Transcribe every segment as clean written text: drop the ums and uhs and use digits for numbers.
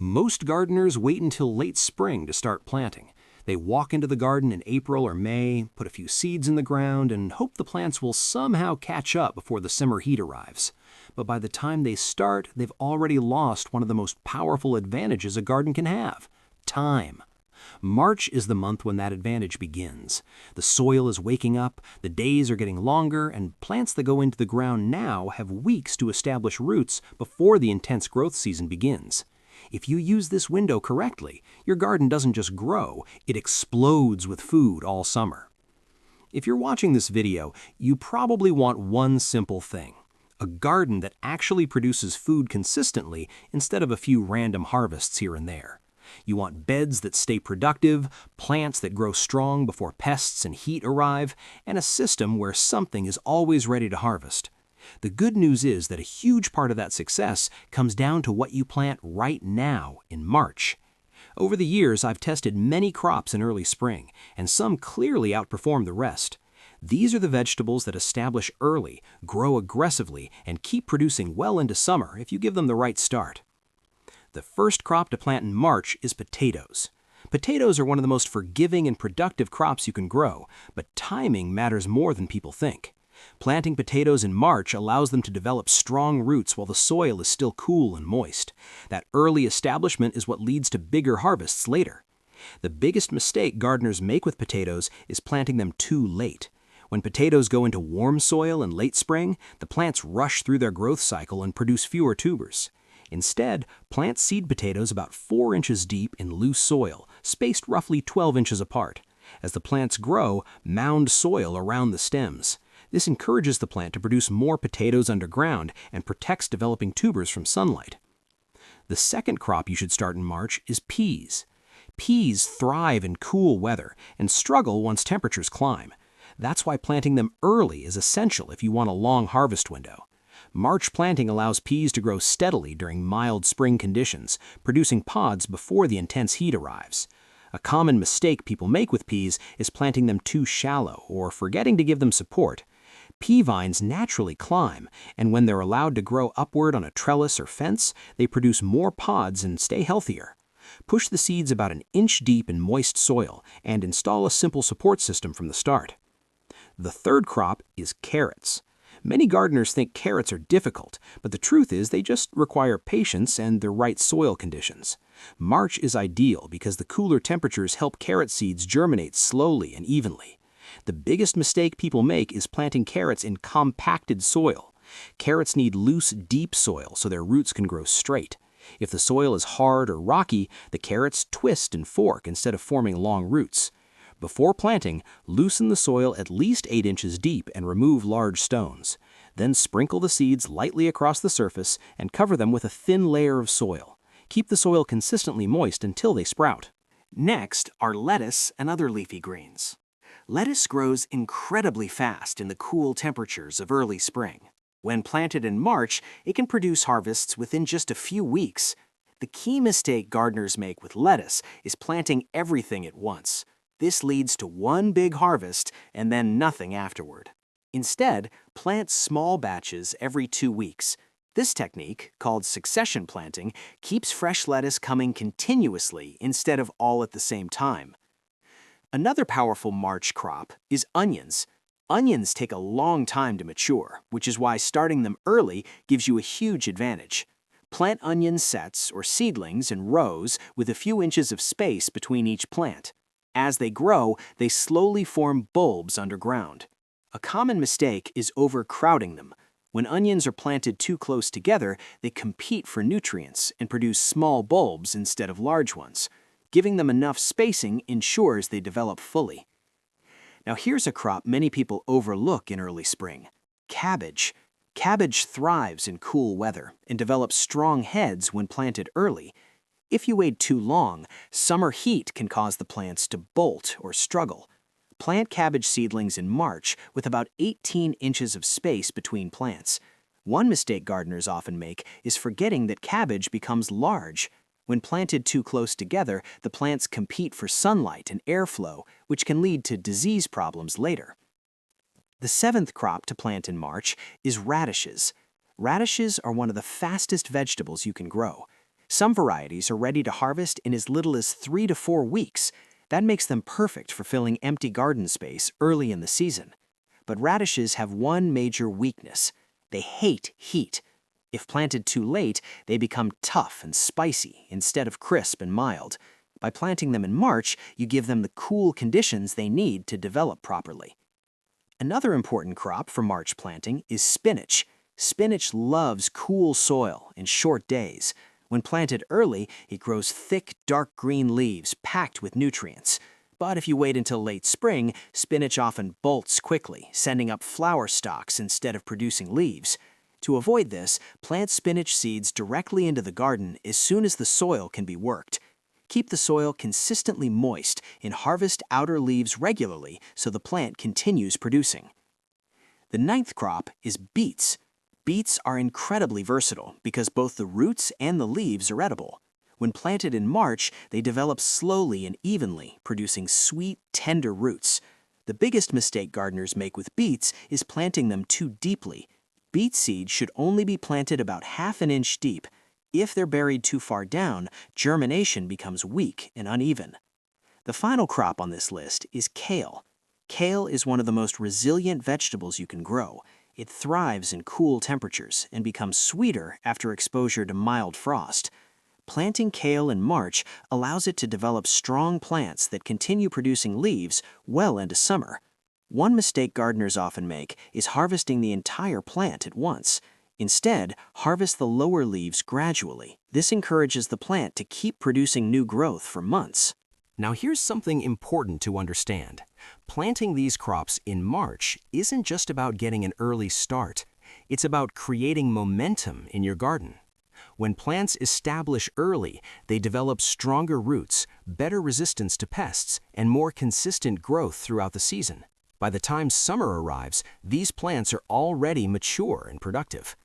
Most gardeners wait until late spring to start planting. They walk into the garden in April or May, put a few seeds in the ground, and hope the plants will somehow catch up before the summer heat arrives. But by the time they start, they've already lost one of the most powerful advantages a garden can have: time. March is the month when that advantage begins. The soil is waking up, the days are getting longer, and plants that go into the ground now have weeks to establish roots before the intense growth season begins. If you use this window correctly, your garden doesn't just grow, it explodes with food all summer. If you're watching this video, you probably want one simple thing: a garden that actually produces food consistently instead of a few random harvests here and there. You want beds that stay productive, plants that grow strong before pests and heat arrive, and a system where something is always ready to harvest. The good news is that a huge part of that success comes down to what you plant right now in March. Over the years, I've tested many crops in early spring, and some clearly outperform the rest. These are the vegetables that establish early, grow aggressively, and keep producing well into summer if you give them the right start. The first crop to plant in March is potatoes. Potatoes are one of the most forgiving and productive crops you can grow, but timing matters more than people think. Planting potatoes in March allows them to develop strong roots while the soil is still cool and moist. That early establishment is what leads to bigger harvests later. The biggest mistake gardeners make with potatoes is planting them too late. When potatoes go into warm soil in late spring, the plants rush through their growth cycle and produce fewer tubers. Instead, plant seed potatoes about 4 inches deep in loose soil, spaced roughly 12 inches apart. As the plants grow, mound soil around the stems. This encourages the plant to produce more potatoes underground and protects developing tubers from sunlight. The second crop you should start in March is peas. Peas thrive in cool weather and struggle once temperatures climb. That's why planting them early is essential if you want a long harvest window. March planting allows peas to grow steadily during mild spring conditions, producing pods before the intense heat arrives. A common mistake people make with peas is planting them too shallow or forgetting to give them support. Pea vines naturally climb, and when they're allowed to grow upward on a trellis or fence, they produce more pods and stay healthier. Push the seeds about an inch deep in moist soil and install a simple support system from the start. The third crop is carrots. Many gardeners think carrots are difficult, but the truth is they just require patience and the right soil conditions. March is ideal because the cooler temperatures help carrot seeds germinate slowly and evenly. The biggest mistake people make is planting carrots in compacted soil. Carrots need loose, deep soil so their roots can grow straight. If the soil is hard or rocky, the carrots twist and fork instead of forming long roots. Before planting, loosen the soil at least 8 inches deep and remove large stones. Then sprinkle the seeds lightly across the surface and cover them with a thin layer of soil. Keep the soil consistently moist until they sprout. Next are lettuce and other leafy greens. Lettuce grows incredibly fast in the cool temperatures of early spring. When planted in March, it can produce harvests within just a few weeks. The key mistake gardeners make with lettuce is planting everything at once. This leads to one big harvest and then nothing afterward. Instead, plant small batches every 2 weeks. This technique, called succession planting, keeps fresh lettuce coming continuously instead of all at the same time. Another powerful March crop is onions. Onions take a long time to mature, which is why starting them early gives you a huge advantage. Plant onion sets or seedlings in rows with a few inches of space between each plant. As they grow, they slowly form bulbs underground. A common mistake is overcrowding them. When onions are planted too close together, they compete for nutrients and produce small bulbs instead of large ones. Giving them enough spacing ensures they develop fully. Now here's a crop many people overlook in early spring: cabbage. Cabbage thrives in cool weather and develops strong heads when planted early. If you wait too long, summer heat can cause the plants to bolt or struggle. Plant cabbage seedlings in March with about 18 inches of space between plants. One mistake gardeners often make is forgetting that cabbage becomes large. When planted too close together, the plants compete for sunlight and airflow, which can lead to disease problems later. The seventh crop to plant in March is radishes. Radishes are one of the fastest vegetables you can grow. Some varieties are ready to harvest in as little as 3 to 4 weeks. That makes them perfect for filling empty garden space early in the season. But radishes have one major weakness. They hate heat. If planted too late, they become tough and spicy instead of crisp and mild. By planting them in March, you give them the cool conditions they need to develop properly. Another important crop for March planting is spinach. Spinach loves cool soil and short days. When planted early, it grows thick, dark green leaves packed with nutrients. But if you wait until late spring, spinach often bolts quickly, sending up flower stalks instead of producing leaves. To avoid this, plant spinach seeds directly into the garden as soon as the soil can be worked. Keep the soil consistently moist and harvest outer leaves regularly so the plant continues producing. The ninth crop is beets. Beets are incredibly versatile because both the roots and the leaves are edible. When planted in March, they develop slowly and evenly, producing sweet, tender roots. The biggest mistake gardeners make with beets is planting them too deeply. Beet seeds should only be planted about ½ inch deep. If they're buried too far down, germination becomes weak and uneven. The final crop on this list is kale. Kale is one of the most resilient vegetables you can grow. It thrives in cool temperatures and becomes sweeter after exposure to mild frost. Planting kale in March allows it to develop strong plants that continue producing leaves well into summer. One mistake gardeners often make is harvesting the entire plant at once. Instead, harvest the lower leaves gradually. This encourages the plant to keep producing new growth for months. Now here's something important to understand. Planting these crops in March isn't just about getting an early start. It's about creating momentum in your garden. When plants establish early, they develop stronger roots, better resistance to pests, and more consistent growth throughout the season. By the time summer arrives, these plants are already mature and productive.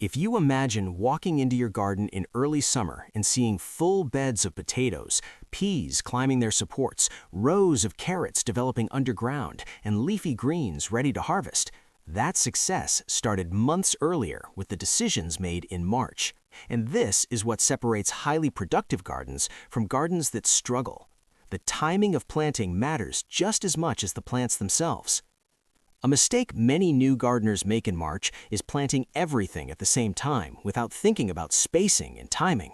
If you imagine walking into your garden in early summer and seeing full beds of potatoes, peas climbing their supports, rows of carrots developing underground, and leafy greens ready to harvest, that success started months earlier with the decisions made in March. And this is what separates highly productive gardens from gardens that struggle. The timing of planting matters just as much as the plants themselves. A mistake many new gardeners make in March is planting everything at the same time without thinking about spacing and timing.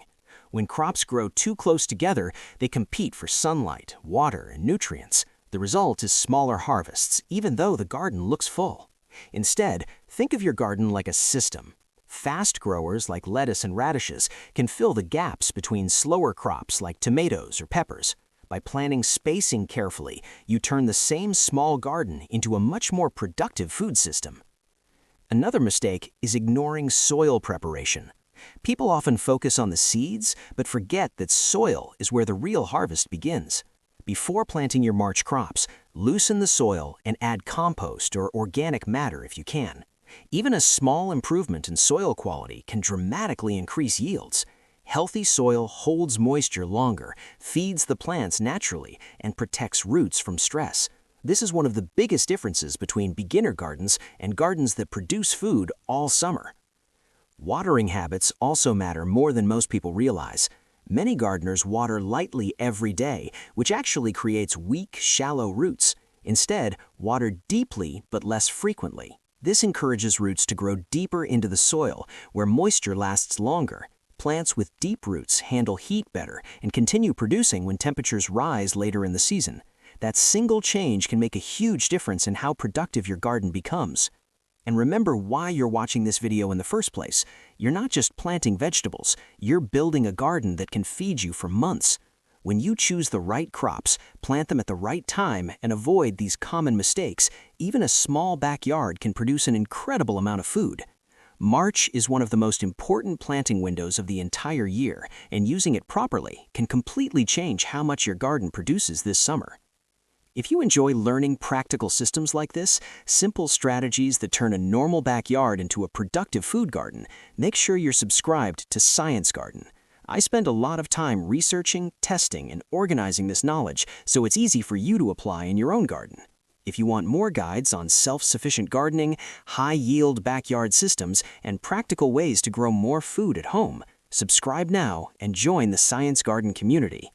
When crops grow too close together, they compete for sunlight, water, and nutrients. The result is smaller harvests, even though the garden looks full. Instead, think of your garden like a system. Fast growers like lettuce and radishes can fill the gaps between slower crops like tomatoes or peppers. By planning spacing carefully, you turn the same small garden into a much more productive food system. Another mistake is ignoring soil preparation. People often focus on the seeds, but forget that soil is where the real harvest begins. Before planting your March crops, loosen the soil and add compost or organic matter if you can. Even a small improvement in soil quality can dramatically increase yields. Healthy soil holds moisture longer, feeds the plants naturally, and protects roots from stress. This is one of the biggest differences between beginner gardens and gardens that produce food all summer. Watering habits also matter more than most people realize. Many gardeners water lightly every day, which actually creates weak, shallow roots. Instead, water deeply but less frequently. This encourages roots to grow deeper into the soil, where moisture lasts longer. Plants with deep roots handle heat better and continue producing when temperatures rise later in the season. That single change can make a huge difference in how productive your garden becomes. And remember why you're watching this video in the first place. You're not just planting vegetables, you're building a garden that can feed you for months. When you choose the right crops, plant them at the right time, and avoid these common mistakes, even a small backyard can produce an incredible amount of food. March is one of the most important planting windows of the entire year, and using it properly can completely change how much your garden produces this summer. If you enjoy learning practical systems like this, simple strategies that turn a normal backyard into a productive food garden, make sure you're subscribed to Science Garden. I spend a lot of time researching, testing, and organizing this knowledge so it's easy for you to apply in your own garden. If you want more guides on self-sufficient gardening, high-yield backyard systems, and practical ways to grow more food at home, Subscribe now and join the Science Garden community.